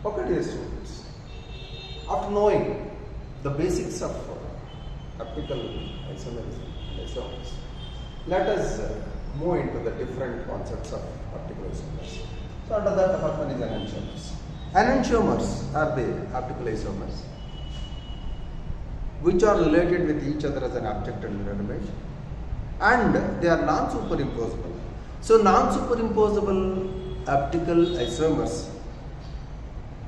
Okay, dear students, after knowing the basics of optical isomerism and isomers, let us move into the different concepts of optical isomers. So, under that, the first one is enantiomers. Enantiomers are the optical isomers which are related with each other as an object and mirror image, and they are non-superimposable. So, non-superimposable optical isomers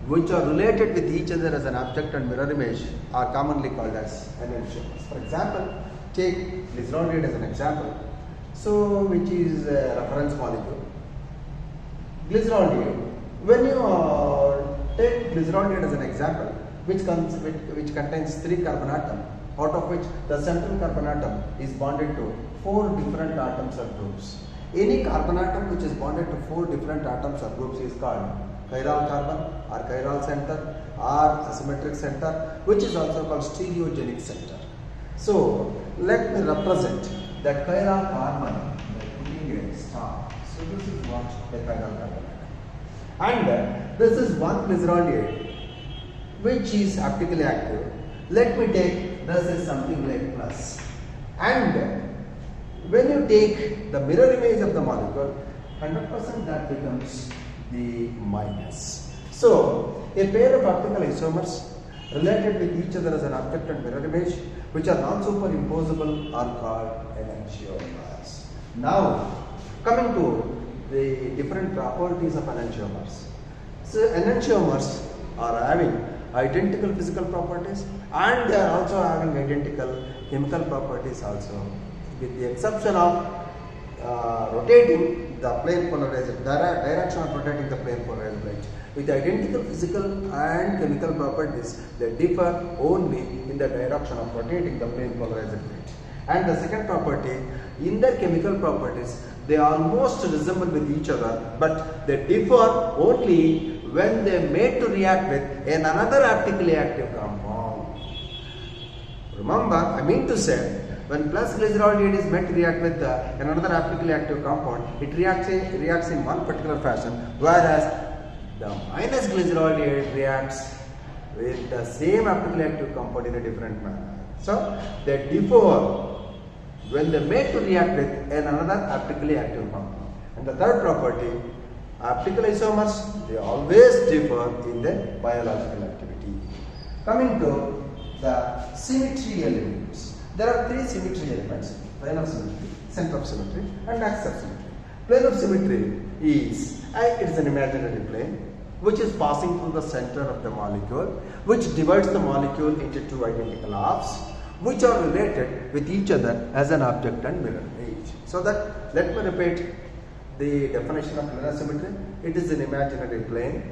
which are related with each other as an object and mirror image are commonly called as enantiomers. For example, take glyceraldehyde as an example. So, which is a reference molecule. Glyceraldehyde. When you take glyceraldehyde as an example, which contains 3 carbon atoms, out of which the central carbon atom is bonded to 4 different atoms or groups. Any carbon atom which is bonded to 4 different atoms or groups is called chiral carbon or chiral center or asymmetric center, which is also called stereogenic center. So, let me represent that chiral carbon by putting a star. So, this is what the chiral carbon atom. And this is one glyceraldehyde which is optically active. Let me take this is something like plus. And when you take the mirror image of the molecule, 100% that becomes the minus. So, a pair of optical isomers related with each other as an object and mirror image which are non-superimposable are called enantiomers. Now, coming to the different properties of enantiomers. So, enantiomers are having identical physical properties and they are also having identical chemical properties also, with the exception of rotating the plane polarized direction of rotating the plane polarized light. With identical physical and chemical properties, they differ only in the direction of rotating the plane polarized light. And the second property, in their chemical properties, they almost resemble with each other, but they differ only when they are made to react with another optically active compound. Remember, I mean to say, when plus glyceraldehyde is made to react with another optically active compound, it reacts in one particular fashion, whereas the minus glyceraldehyde reacts with the same optically active compound in a different manner. So, they differ when they are made to react with another optically active compound. And the third property, optical isomers, they always differ in their biological activity. Coming to the symmetry elements. There are 3 symmetry elements: plane of symmetry, center of symmetry, and axis of symmetry. Plane of symmetry is an imaginary plane which is passing through the center of the molecule, which divides the molecule into 2 identical halves, which are related with each other as an object and mirror image. So that, let me repeat the definition of plane of symmetry. It is an imaginary plane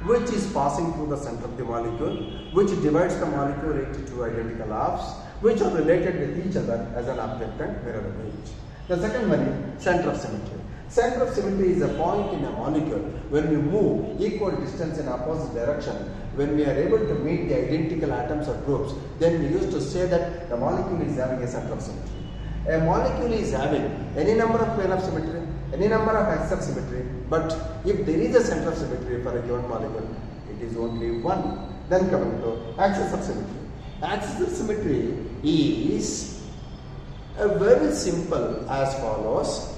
which is passing through the center of the molecule, which divides the molecule into 2 identical halves, which are related with each other as an object and mirror image. The second one is center of symmetry. Center of symmetry is a point in a molecule when we move equal distance in opposite direction. When we are able to meet the identical atoms or groups, then we used to say that the molecule is having a center of symmetry. A molecule is having any number of plane of symmetry, any number of axis of symmetry, but if there is a center of symmetry for a given molecule, it is only one. Then coming to axis of symmetry. Axis of symmetry is very simple as follows.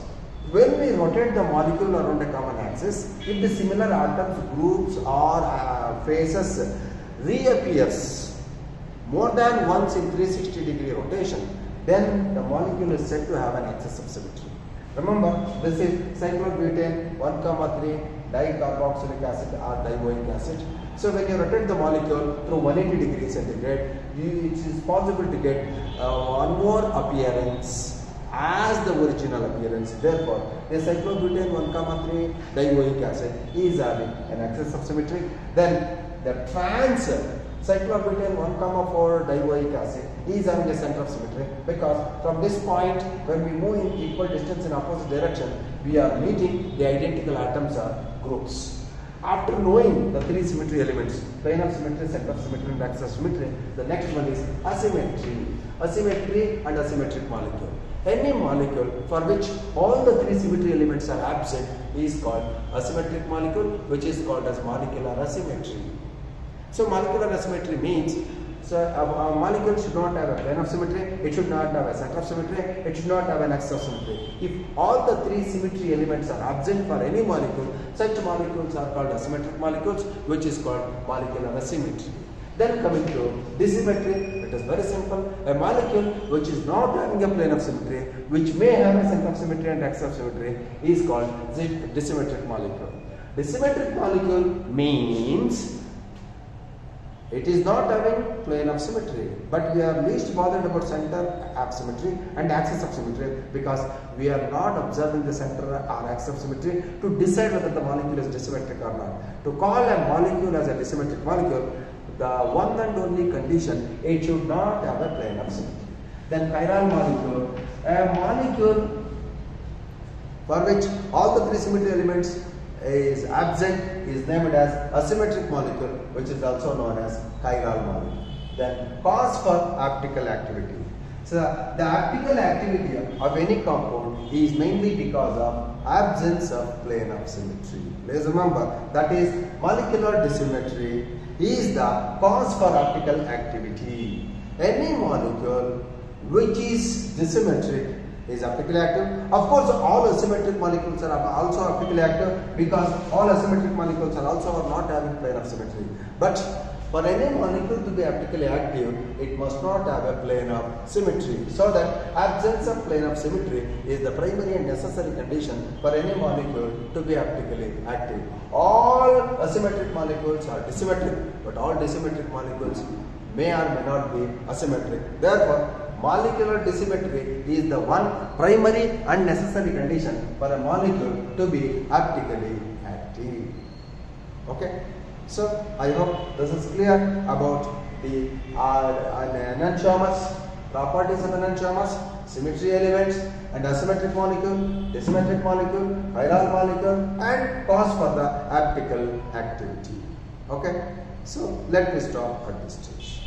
When we rotate the molecule around a common axis, if the similar atoms, groups or phases reappears more than once in 360-degree rotation, then the molecule is said to have an axis of symmetry. Remember, this is cyclobutane 1,3 dicarboxylic acid or dioic acid. So, when you rotate the molecule through 180 degrees centigrade, it is possible to get one more appearance as the original appearance. Therefore, the cyclobutane 1,3 dioic acid is having an axis of symmetry. Then the trans cyclobutane 1,4 dioic acid is having a center of symmetry, because from this point, when we move in equal distance in opposite direction, we are meeting the identical atoms or groups. After knowing the 3 symmetry elements, plane of symmetry, center of symmetry, and axis of symmetry, the next one is asymmetry. Asymmetry and asymmetric molecule. Any molecule for which all the 3 symmetry elements are absent is called asymmetric molecule, which is called as molecular asymmetry. So molecular asymmetry means a molecule should not have a plane of symmetry, it should not have a center of symmetry, it should not have an axis of symmetry. If all the three symmetry elements are absent for any molecule, such molecules are called asymmetric molecules, which is called molecular asymmetry. Then coming to dissymmetry, it is very simple. A molecule which is not having a plane of symmetry, which may have a center of symmetry and axis of symmetry, is called dissymmetric molecule. Dissymmetric molecule means it is not having plane of symmetry, but we are least bothered about center of symmetry and axis of symmetry because we are not observing the center or axis of symmetry to decide whether the molecule is dissymmetric or not. To call a molecule as a dissymmetric molecule, the one and only condition, it should not have a plane of symmetry. Then chiral molecule, a molecule for which all the three symmetry elements is absent is named as asymmetric molecule, which is also known as chiral molecule. Then cause for optical activity. So the optical activity of any compound is mainly because of absence of plane of symmetry. Please remember that is molecular dissymmetry is the cause for optical activity. Any molecule which is dissymmetric is optically active. Of course, all asymmetric molecules are also optically active because all asymmetric molecules are also not having plane of symmetry. But for any molecule to be optically active, it must not have a plane of symmetry. So that absence of plane of symmetry is the primary and necessary condition for any molecule to be optically active. All asymmetric molecules are dissymmetric, but all dissymmetric molecules may or may not be asymmetric. Therefore, molecular dissymmetry is the one primary and necessary condition for a molecule to be optically active. Okay, so I hope this is clear about the enantiomers, properties of enantiomers, symmetry elements, and asymmetric molecule, dissymmetric molecule, chiral molecule, and cause for the optical activity. Okay, so let me stop at this stage.